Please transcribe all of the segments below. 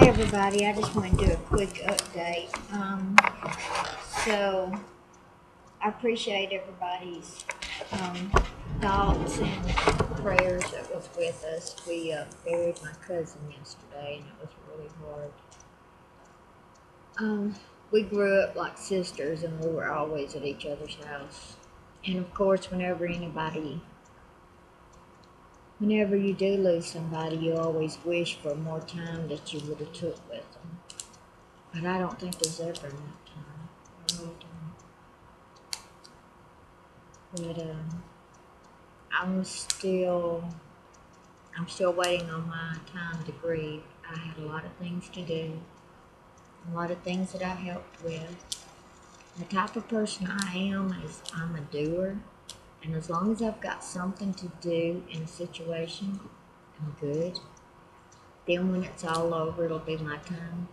Hi everybody, I just want to do a quick update. So I appreciate everybody's thoughts and prayers that was with us. We buried my cousin yesterday and it was really hard. We grew up like sisters and we were always at each other's house. And of course, whenever you do lose somebody, you always wish for more time that you would have took with them. But I don't think there's ever enough time. I really don't. But I'm still waiting on my time to grieve. I had a lot of things to do, a lot of things that I helped with. The type of person I am is I'm a doer, and as long as I've got something to do in a situation, I'm good. Then when it's all over, it'll be my time.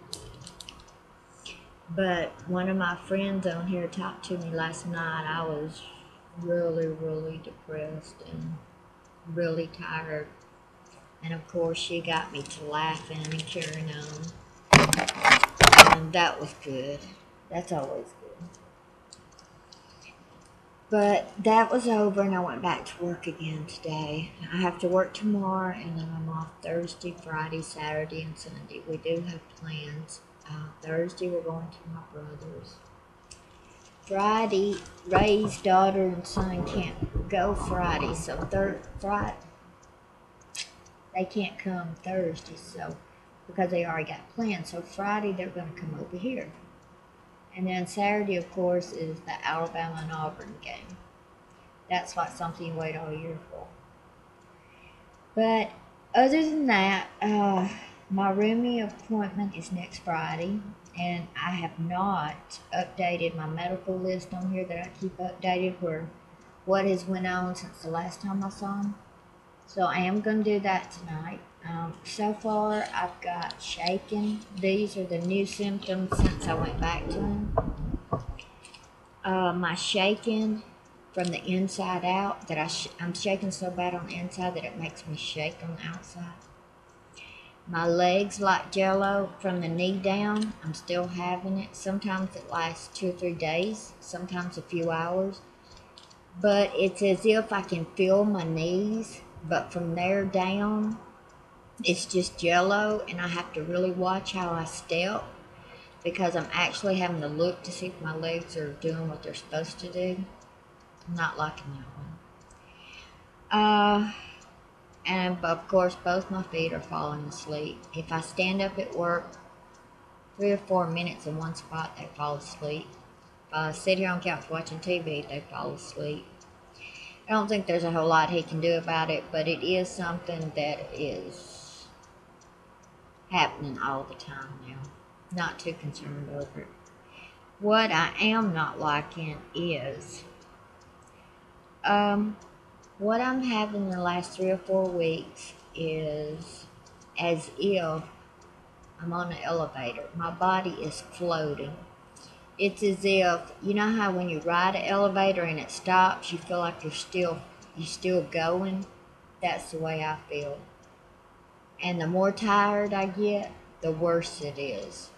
But one of my friends on here talked to me last night. I was really, really depressed and really tired. And of course, she got me to laughing and carrying on. And that was good. That's always good. But that was over and I went back to work again today. I have to work tomorrow and then I'm off Thursday, Friday, Saturday, and Sunday. We do have plans. Thursday we're going to my brother's. Friday, Ray's daughter and son can't go Friday, so Friday they can't come Thursday, so because they already got plans. So Friday they're going to come over here, and then Saturday, of course, is the Alabama and Auburn game. That's like something you wait all year for. But other than that, my ruhmy appointment is next Friday, and I have not updated my medical list on here that I keep updated where what has went on since the last time I saw him. So I am going to do that tonight. So far, I've got shaking. These are the new symptoms since I went back to him. My shaking from the inside out, that I'm shaking so bad on the inside that it makes me shake on the outside. My legs like jello from the knee down. I'm still having it. Sometimes it lasts 2 or 3 days, sometimes a few hours. But it's as if I can feel my knees, but from there down, it's just jello, and I have to really watch how I step because I'm actually having to look to see if my legs are doing what they're supposed to do. I'm not liking that one. And of course, both my feet are falling asleep. If I stand up at work 3 or 4 minutes in one spot, they fall asleep. If I sit here on the couch watching TV, they fall asleep. I don't think there's a whole lot he can do about it, but it is something that is happening all the time now. Not too concerned over it. What I am not liking is what I'm having the last 3 or 4 weeks is as if I'm on an elevator. My body is floating. It's as if, you know how when you ride an elevator and it stops, you feel like you're still going? That's the way I feel. And the more tired I get, the worse it is.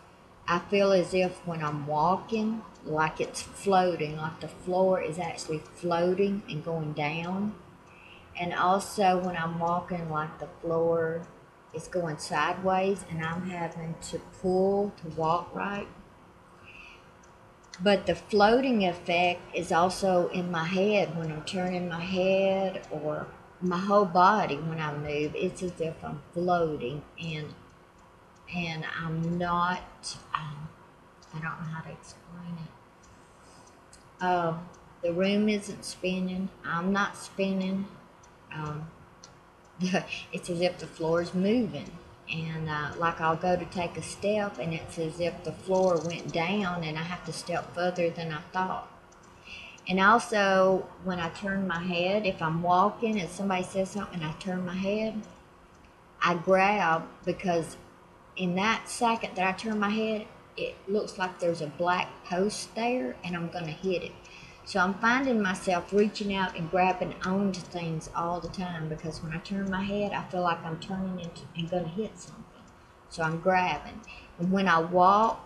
I feel as if when I'm walking, like it's floating, like the floor is actually floating and going down. And also when I'm walking, like the floor is going sideways and I'm having to pull to walk right. But the floating effect is also in my head when I'm turning my head or my whole body when I move. It's as if I'm floating and I'm not, I don't know how to explain it. The room isn't spinning. I'm not spinning. It's as if the floor is moving. And like I'll go to take a step and it's as if the floor went down and I have to step further than I thought. And also when I turn my head, if I'm walking and somebody says something and I turn my head, I grab because in that second that I turn my head, it looks like there's a black post there and I'm going to hit it. So I'm finding myself reaching out and grabbing onto things all the time because when I turn my head, I feel like I'm turning into and going to hit something. So I'm grabbing. And when I walk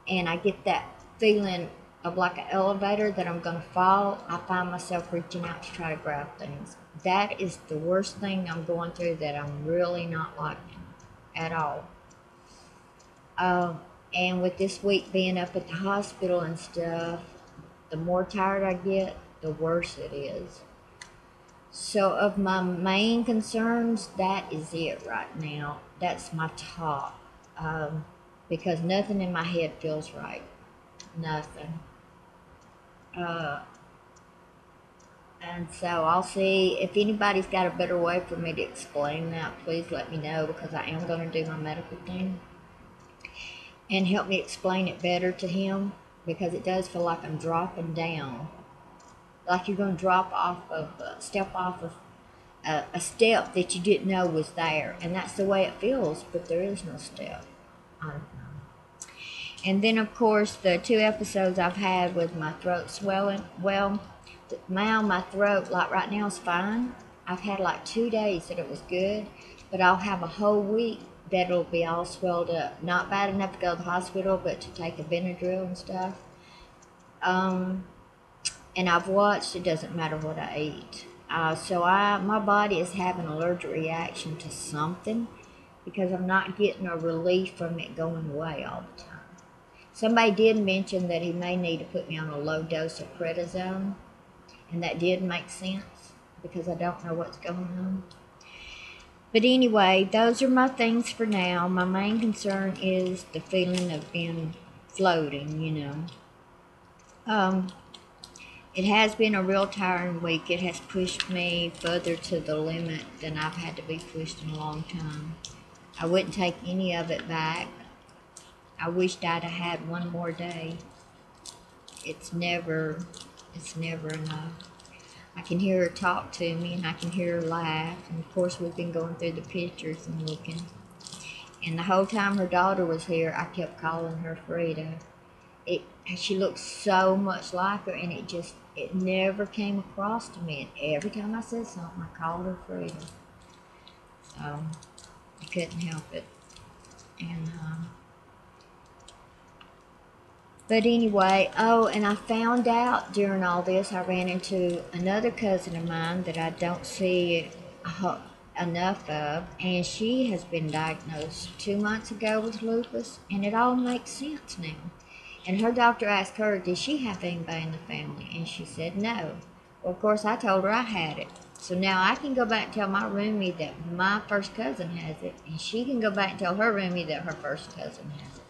and I get that feeling of like an elevator that I'm going to fall, I find myself reaching out to try to grab things. That is the worst thing I'm going through that I'm really not liking at all. And with this week being up at the hospital and stuff, the more tired I get, the worse it is. So of my main concerns, that is it right now. That's my top. Because nothing in my head feels right. Nothing. Uh, and so I'll see if anybody's got a better way for me to explain that. Please let me know, because I am going to do my medical thing. And help me explain it better to him, because it does feel like I'm dropping down. Like you're going to step off of a step that you didn't know was there. And that's the way it feels, but there is no step. I don't know. And then, of course, the 2 episodes I've had with my throat swelling. Well, now my throat, like right now, is fine. I've had like 2 days that it was good, but I'll have a whole week that it'll be all swelled up. Not bad enough to go to the hospital, but to take a Benadryl and stuff. And I've watched, it doesn't matter what I eat. So my body is having an allergic reaction to something, because I'm not getting a relief from it going away all the time. Somebody did mention that he may need to put me on a low dose of prednisone, and that did make sense, because I don't know what's going on. But anyway, those are my things for now. My main concern is the feeling of being floating, It has been a real tiring week. It has pushed me further to the limit than I've had to be pushed in a long time. I wouldn't take any of it back. I wished I'd have had one more day. It's never enough. I can hear her talk to me, and I can hear her laugh. And of course, we've been going through the pictures and looking. And the whole time her daughter was here, I kept calling her Frida. She looks so much like her, and it never came across to me. And every time I said something, I called her Frida. So I couldn't help it. And but anyway, and I found out during all this, I ran into another cousin of mine that I don't see enough of, and she has been diagnosed 2 months ago with lupus, and it all makes sense now. And her doctor asked her, did she have anybody in the family? And she said no. Well, of course, I told her I had it. So now I can go back and tell my roomie that my first cousin has it, and she can go back and tell her roomie that her first cousin has it.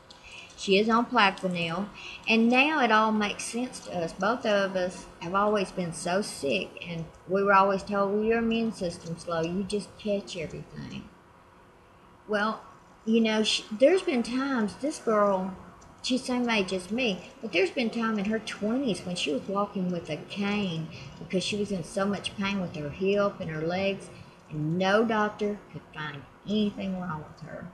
She is on Plaquenil, and now it all makes sense to us. Both of us have always been so sick, and we were always told, well, your immune system's low, you just catch everything. Well, there's been times, this girl, she's the same age as me, but there's been time in her 20s when she was walking with a cane because she was in so much pain with her hip and her legs, and no doctor could find anything wrong with her.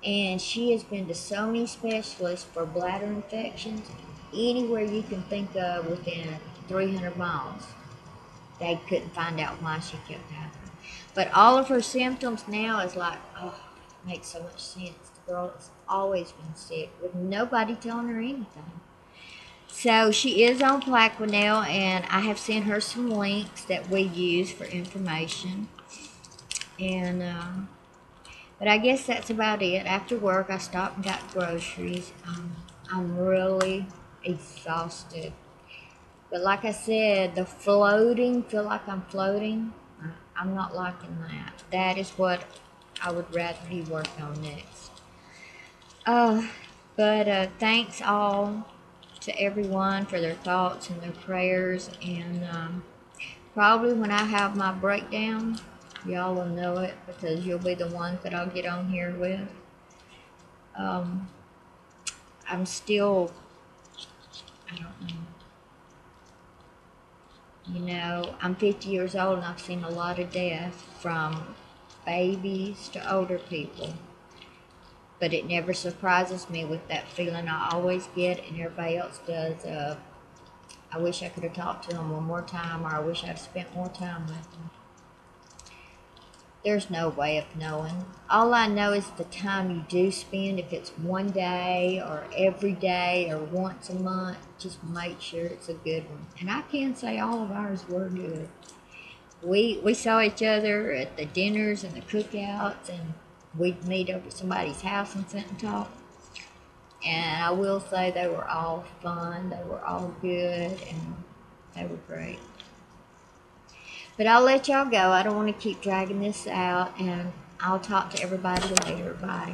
And she has been to so many specialists for bladder infections, anywhere you can think of within 300 miles. They couldn't find out why she kept having them. But all of her symptoms now is like, it makes so much sense. The girl has always been sick with nobody telling her anything. So she is on Plaquenil, and I have sent her some links that we use for information. And but I guess that's about it. After work, I stopped and got groceries. I'm really exhausted. But like I said, the floating, feel like I'm floating, I'm not liking that. That is what I would rather he work on next. But thanks all to everyone for their thoughts and their prayers. And probably when I have my breakdown, y'all will know it, because you'll be the ones that I'll get on here with. I'm still, I don't know. I'm 50 years old, and I've seen a lot of death, from babies to older people. But it never surprises me with that feeling I always get, and everybody else does, I wish I could have talked to them one more time, or I wish I'd spent more time with them. There's no way of knowing. All I know is the time you do spend, if it's one day or every day or once a month, just make sure it's a good one. And I can say all of ours were good. We saw each other at the dinners and the cookouts, and we'd meet over at somebody's house and sit and talk. And I will say they were all fun, they were all good, and they were great. But I'll let y'all go. I don't want to keep dragging this out, and I'll talk to everybody later. Bye.